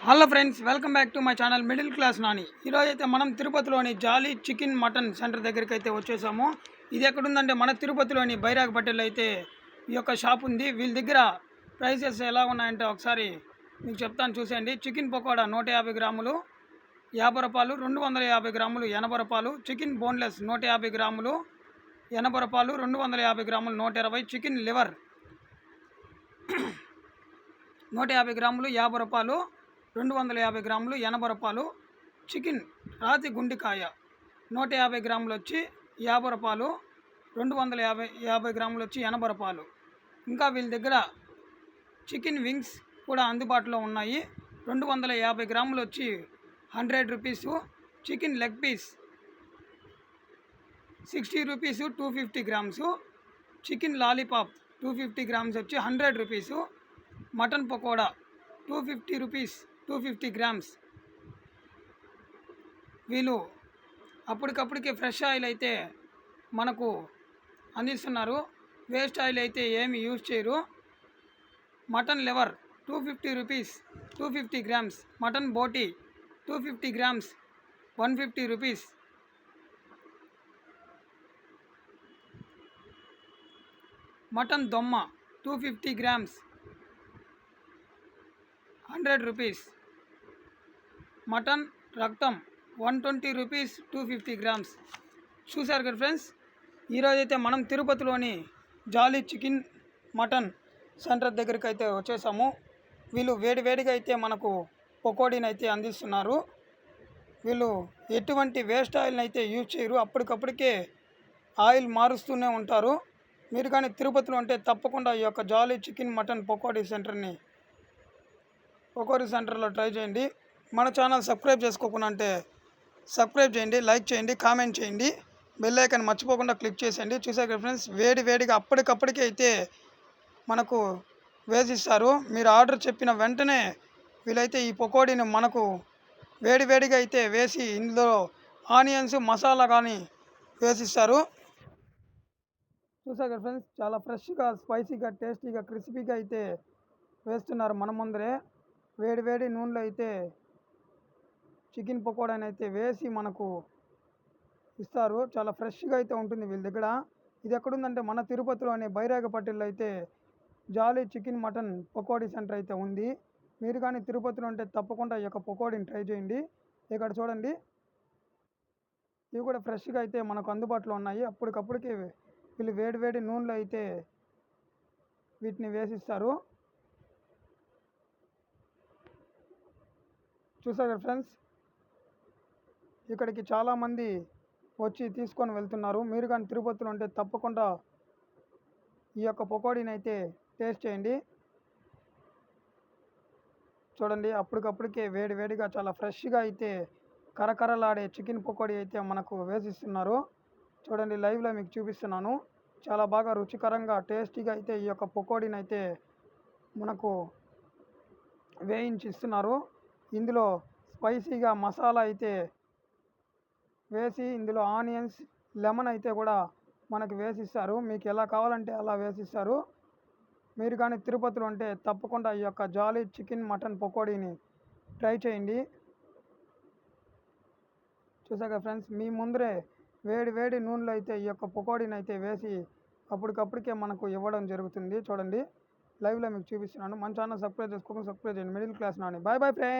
Hello friends, welcome back to my channel middle class Nani. ఈరోజు అయితే మనం తిరుపతిలోని జాలీ చికెన్ మటన్ సెంటర్ దగ్గరికి అయితే వచ్చేసాము. ఇది ఎక్కడుందంటే మన తిరుపతిలోని బైరాగపట్టెలో అయితే ఈ యొక్క షాప్ ఉంది. వీళ్ళ దగ్గర ప్రైసెస్ ఎలా ఉన్నాయంటే ఒకసారి మీకు చెప్తాను, చూసేయండి. చికెన్ పకోడా 150 గ్రాములు 50 రూపాయలు, 250 గ్రాములు 80 రూపాయలు, చికెన్ బోన్లెస్ 150 గ్రాములు 80 రూపాయలు, 250 గ్రాములు 120, చికెన్ లివర్ 150 గ్రాములు 50 రూపాయలు, 250 గ్రాములు 80 రూపాయలు, చికెన్ రాతి గుండికాయ 150 గ్రాములు వచ్చి 50 రూపాయలు, 250 గ్రాములు వచ్చి 80 రూపాయలు. ఇంకా వీళ్ళ దగ్గర చికెన్ వింగ్స్ కూడా అందుబాటులో ఉన్నాయి. 250 గ్రాములు వచ్చి 100 rupees, chicken leg piece 60 rupees 250 grams, chicken lollipop 250 grams వచ్చి 100 rupees, mutton pakoda 250 rupees 250 grams. వీళ్ళు అప్పటికప్పటికే ఫ్రెష్ ఆయిల్ అయితే మనకు అందిస్తున్నారు. వేస్ట్ ఆయిల్ అయితే ఏమి యూజ్ చేయరు. Mutton liver 250 rupees 250 grams, mutton బోటీ 250 గ్రామ్స్ 150 రూపీస్, మటన్ దొమ్మ 250 గ్రామ్స్ 100 రూపీస్, మటన్ రక్తం 120 రూపీస్ 250 గ్రామ్స్. చూశారు కదా ఫ్రెండ్స్, ఈరోజైతే మనం తిరుపతిలోని జాలీ చికెన్ మటన్ సెంటర్ దగ్గరికి అయితే వచ్చేసాము. వీళ్ళు వేడివేడిగా అయితే మనకు పకోడీని అయితే అందిస్తున్నారు. వీళ్ళు ఎటువంటి వేస్ట్ ఆయిల్ని అయితే యూజ్ చేయరు. అప్పటికప్పటికే ఆయిల్ మారుస్తూనే ఉంటారు. మీరు కానీ తిరుపతిలో ఉంటే తప్పకుండా ఈ యొక్క జాలీ చికెన్ మటన్ పకోడీ సెంటర్లో ట్రై చేయండి. మన ఛానల్ సబ్స్క్రైబ్ చేసుకోకుండా అంటే సబ్స్క్రైబ్ చేయండి, లైక్ చేయండి, కామెంట్ చేయండి, బెల్ ఐకాన్ మర్చిపోకుండా క్లిక్ చేసేయండి. చూసారు కదా ఫ్రెండ్స్, వేడివేడిగా అప్పటికప్పటికే అయితే మనకు వేసిస్తారు. మీరు ఆర్డర్ చెప్పిన వెంటనే వీళ్ళైతే ఈ పకోడీని మనకు వేడివేడిగా అయితే వేసి ఇందులో ఆనియన్స్ మసాలా కానీ వేసిస్తారు. చూసారు కదా ఫ్రెండ్స్, చాలా ఫ్రెష్గా, స్పైసీగా, టేస్టీగా, క్రిస్పీగా అయితే వేస్తున్నారు మన ముందరే. వేడివేడి నూనెలో అయితే చికెన్ పకోడాని అయితే వేసి మనకు ఇస్తారు. చాలా ఫ్రెష్గా అయితే ఉంటుంది వీళ్ళ దగ్గర. ఇది ఎక్కడుందంటే మన తిరుపతిలోని బైరాగపట్టెలో అయితే జాలీ చికెన్ మటన్ పకోడీ సెంటర్ అయితే ఉంది. మీరు కానీ తిరుపతిలో ఉంటే తప్పకుండా ఈ యొక్క పకోడీని ట్రై చేయండి. ఇక్కడ చూడండి, ఇవి కూడా ఫ్రెష్గా అయితే మనకు అందుబాటులో ఉన్నాయి. అప్పటికప్పటికే వీళ్ళు వేడివేడి నూనెలో అయితే వీటిని వేసిస్తారు. చూసారు కదా ఫ్రెండ్స్, ఇక్కడికి చాలామంది వచ్చి తీసుకొని వెళ్తున్నారు. మీరు కానీ తిరుపతిలో ఉంటే తప్పకుండా ఈ యొక్క పకోడీని అయితే టేస్ట్ చేయండి. చూడండి, అప్పటికప్పటికే వేడివేడిగా చాలా ఫ్రెష్గా అయితే కరకరలాడే చికెన్ పకోడీ అయితే మనకు వేసిస్తున్నారు. చూడండి, లైవ్లో మీకు చూపిస్తున్నాను. చాలా బాగా రుచికరంగా, టేస్టీగా అయితే ఈ యొక్క పకోడీని అయితే మనకు వేయించి ఇస్తున్నారు. ఇందులో స్పైసీగా మసాలా అయితే వేసి, ఇందులో ఆనియన్స్, లెమన్ అయితే కూడా మనకు వేసిస్తారు. మీకు ఎలా కావాలంటే అలా వేసిస్తారు. మీరు కానీ తిరుపతిలో ఉంటే తప్పకుండా ఈ యొక్క జాలీ చికెన్ మటన్ పకోడీని ట్రై చేయండి. చూసాక ఫ్రెండ్స్, మీ ముందరే వేడి నూనెలో అయితే ఈ యొక్క పకోడీని అయితే వేసి అప్పటికప్పటికే మనకు ఇవ్వడం జరుగుతుంది. చూడండి, లైవ్లో మీకు చూపిస్తున్నాను. మన ఛానల్ సబ్స్క్రైబ్ చేసుకోకుండా సబ్స్క్రైబ్ చేయండి. Middle class Nani. Bye bye friends.